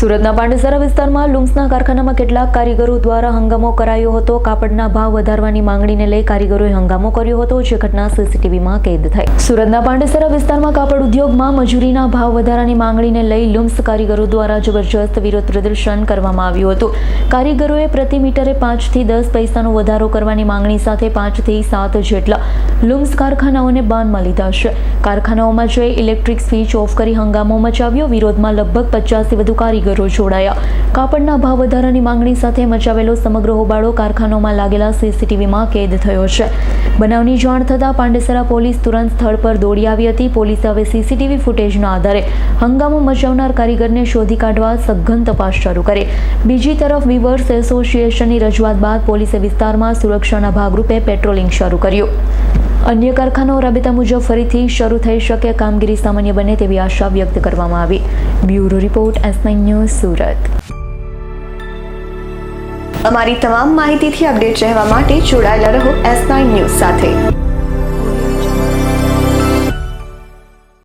સુરતના પાંડેસરા વિસ્તારમાં લુમ્સના કારખાનામાં કેટલાક કારીગરો દ્વારા હંગામો કરાયો હતો. કાપડના ભાવ વધારવાની માંગણીને લઈ કારીગરોએ હંગામો કર્યો હતો, જે ઘટના સીસીટીવીમાં કેદ થઈ. સુરતના પાંડેસરા વિસ્તારમાં કાપડ ઉદ્યોગમાં મજૂરીના ભાવ વધારાની માંગણીને લઈ લુમ્સ કારીગરો દ્વારા જબરજસ્ત વિરોધ પ્રદર્શન કરવામાં આવ્યું હતું. કારીગરોએ પ્રતિ મીટરે 5 થી 10 પૈસાનો વધારો કરવાની માંગણી સાથે 5 થી 7 જેટલા લુમ્સ કારખાનાઓને બાનમાં લીધા છે. કારખાનાઓમાં જઈ ઇલેક્ટ્રિક સ્વિચ ઓફ કરી હંગામો મચાવ્યો. વિરોધમાં લગભગ 50 થી વધુ કારીગરો જોડાયા. કાપડના ભાવ વધારાની માંગણી સાથે મચાવેલો સમગ્ર હોબાળો કારખાનામાં લાગેલા સીસીટીવીમાં કેદ થયો છે. બનાવની જાણ થતાં પાંડેસરા પોલીસ તુરંત સ્થળ પર દોડી આવી હતી. પોલીસે હવે સીસીટીવી ફૂટેજના આધારે હંગામો મચાવનાર કારીગરને શોધી કાઢવા સઘન તપાસ શરૂ કરી. બીજી તરફ વીવર્સ એસોસિએશનની રજૂઆત બાદ પોલીસે વિસ્તારમાં સુરક્ષાના ભાગરૂપે પેટ્રોલિંગ શરૂ કર્યું. અન્ય કારખાનાઓ રાબેતા મુજબ ફરીથી શરૂ થઈ શકે, કામગીરી સામાન્ય બને તેવી આશા વ્યક્ત કરવામાં આવી. Bureau report, S9 news, Surat. અમારી તમામ માહિતીથી અપડેટ રહેવા માટે જોડાયેલા રહો S9 ન્યૂઝ સાથે.